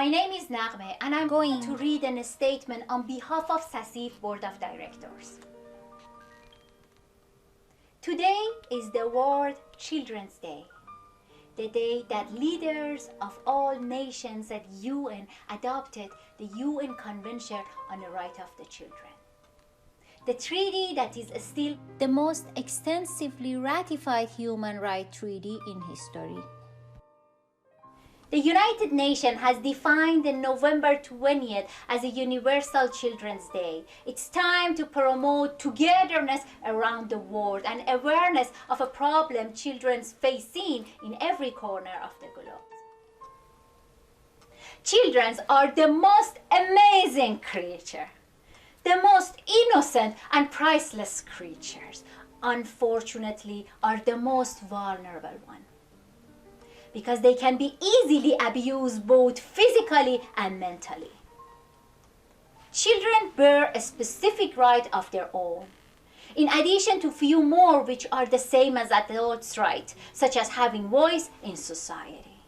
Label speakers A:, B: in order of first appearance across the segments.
A: My name is Naghmeh and I'm going to read a statement on behalf of SACIF Board of Directors. Today is the World Children's Day, the day that leaders of all nations at UN adopted the UN Convention on the Rights of the Children. The treaty that is still the most extensively ratified human rights treaty in history. The United Nations has defined November 20th as a Universal Children's Day. It's time to promote togetherness around the world and awareness of a problem children facing in every corner of the globe. Children are the most amazing creature, the most innocent and priceless creatures. Unfortunately, are the most vulnerable one, because they can be easily abused both physically and mentally. Children bear a specific right of their own, in addition to few more which are the same as adults' rights, such as having voice in society.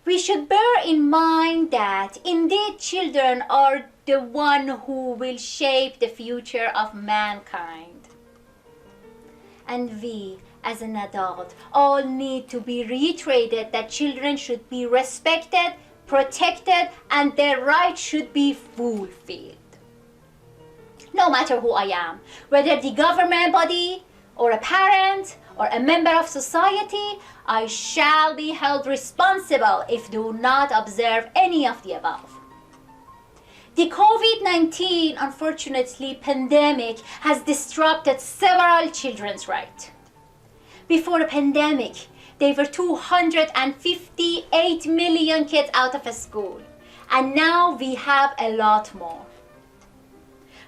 A: We should bear in mind that indeed children are the one who will shape the future of mankind. And we, as an adult, all need to be reiterated that children should be respected, protected, and their rights should be fulfilled. No matter who I am, whether the government body, or a parent, or a member of society, I shall be held responsible if do not observe any of the above. The COVID-19, unfortunately, pandemic has disrupted several children's rights. Before the pandemic, there were 258 million kids out of school, and now we have a lot more.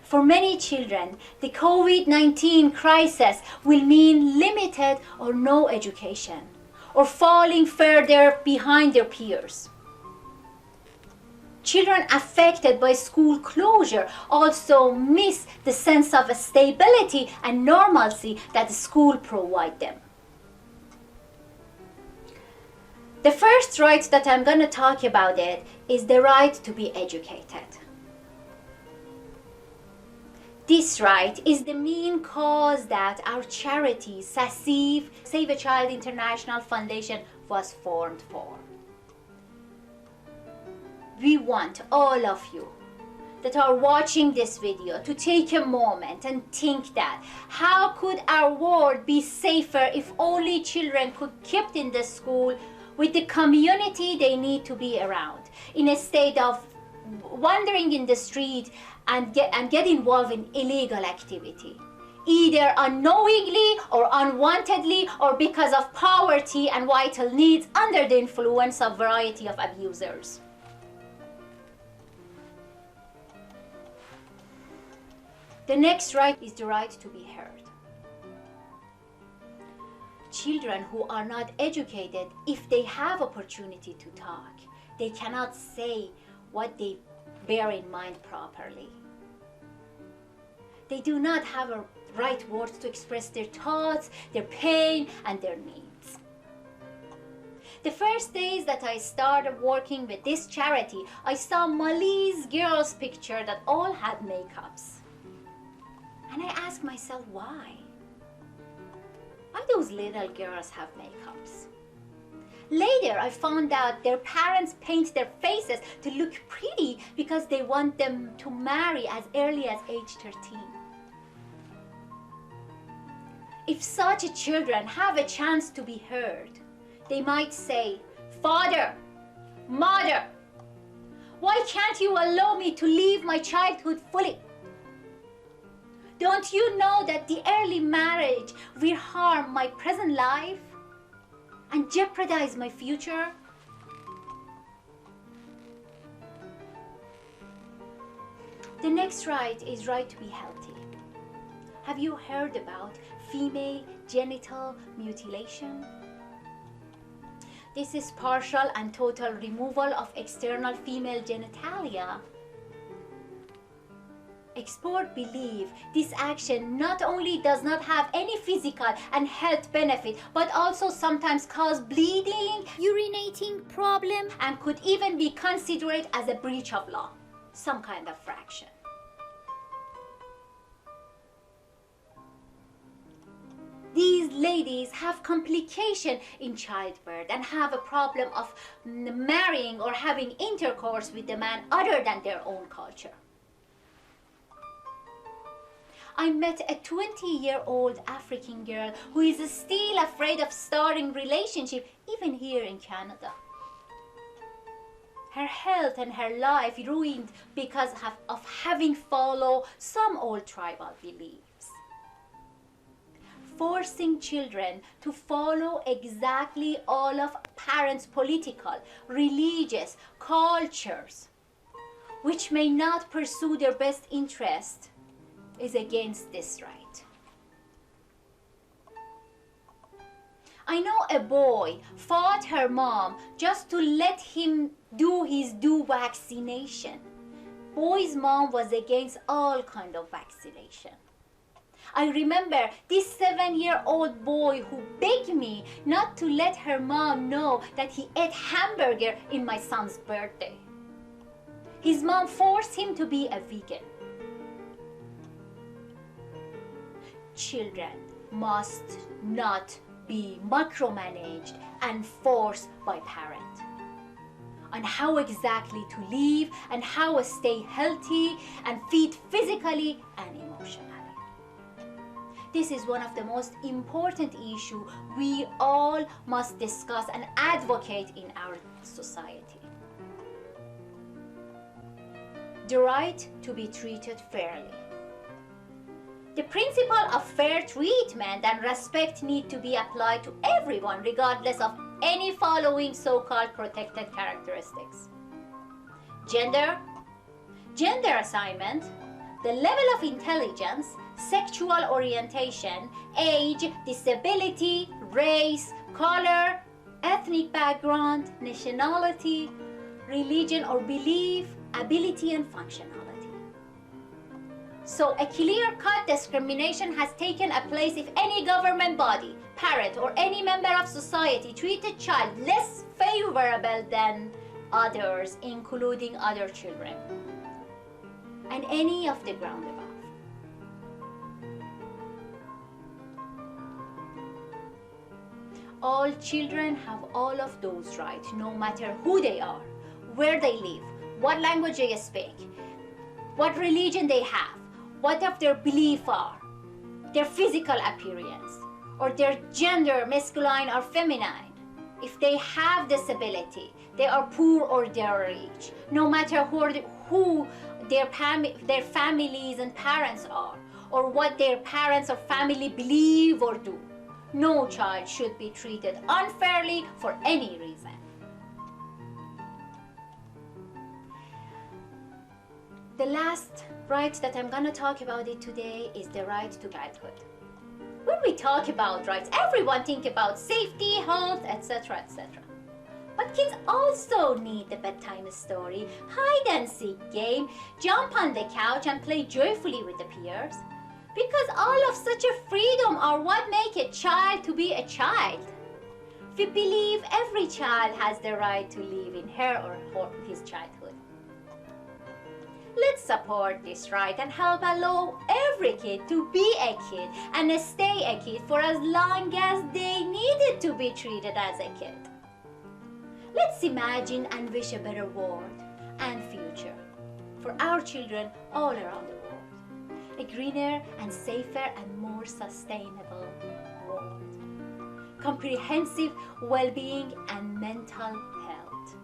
A: For many children, the COVID-19 crisis will mean limited or no education, or falling further behind their peers. Children affected by school closure also miss the sense of stability and normalcy that school provides them. The first right that I'm going to talk about is the right to be educated. This right is the main cause that our charity, SACIF, Save a Child International Foundation, was formed for. We want all of you that are watching this video to take a moment and think that how could our world be safer if only children could be kept in the school with the community they need to be around, in a state of wandering in the street and get involved in illegal activity, either unknowingly or unwantedly, or because of poverty and vital needs under the influence of variety of abusers. The next right is the right to be heard. Children who are not educated, if they have opportunity to talk, they cannot say what they bear in mind properly. They do not have a right words to express their thoughts, their pain, and their needs. The first days that I started working with this charity, I saw Malese girls' picture that all had makeups. And I asked myself, why? Why those little girls have makeups? Later, I found out their parents paint their faces to look pretty because they want them to marry as early as age 13. If such children have a chance to be heard, they might say, "Father, Mother, why can't you allow me to live my childhood fully? Don't you know that the early marriage will harm my present life and jeopardize my future?" The next right is right to be healthy. Have you heard about female genital mutilation? This is partial and total removal of external female genitalia. Experts believe this action not only does not have any physical and health benefit, but also sometimes cause bleeding, urinating problem, and could even be considered as a breach of law, some kind of fraction. These ladies have complication in childbirth and have a problem of marrying or having intercourse with a man other than their own culture. I met a 20-year-old African girl who is still afraid of starting relationship even here in Canada. Her health and her life ruined because of having followed some old tribal beliefs. Forcing children to follow exactly all of parents' political, religious, cultures, which may not pursue their best interest, is against this right. I know a boy fought her mom just to let him do his vaccination. Boy's mom was against all kind of vaccination. I remember this 7-year-old boy who begged me not to let her mom know that he ate hamburger in my son's birthday. His mom forced him to be a vegan. Children must not be micromanaged and forced by parents on how exactly to live and how to stay healthy and fit physically and emotionally. This is one of the most important issues we all must discuss and advocate in our society. The right to be treated fairly. The principle of fair treatment and respect need to be applied to everyone regardless of any following so-called protected characteristics. Gender assignment, the level of intelligence, sexual orientation, age, disability, race, color, ethnic background, nationality, religion or belief, ability and functionality. So a clear-cut discrimination has taken place if any government body, parent, or any member of society treat a child less favorable than others, including other children, and any of the ground above. All children have all of those rights, no matter who they are, where they live, what language they speak, what religion they have, what of their beliefs are, their physical appearance, or their gender, masculine or feminine. If they have disability, they are poor or they are rich, no matter who their families and parents are, or what their parents or family believe or do. No child should be treated unfairly for any reason. The last right that I'm going to talk about it today is the right to childhood. When we talk about rights, everyone think about safety, health, etc., etc. But kids also need the bedtime story, hide and seek game, jump on the couch and play joyfully with the peers. Because all of such a freedom are what make a child to be a child. We believe every child has the right to live in her or his childhood. Let's support this right and help allow every kid to be a kid and stay a kid for as long as they needed to be treated as a kid. Let's imagine and wish a better world and future for our children all around the world. A greener and safer and more sustainable world. Comprehensive well-being and mental health.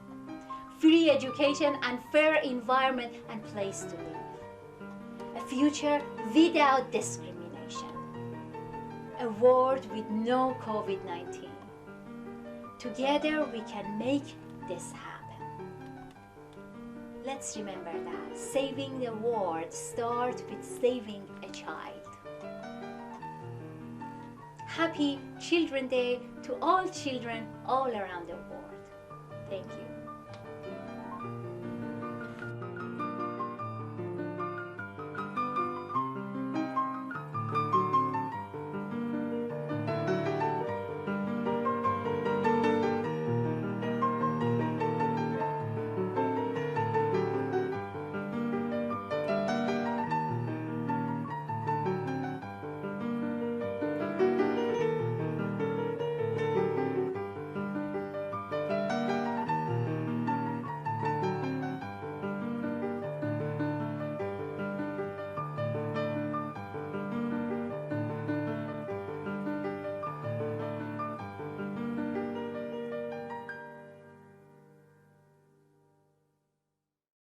A: Free education and fair environment and place to live. A future without discrimination. A world with no COVID-19. Together we can make this happen. Let's remember that saving the world starts with saving a child. Happy Children's Day to all children all around the world. Thank you.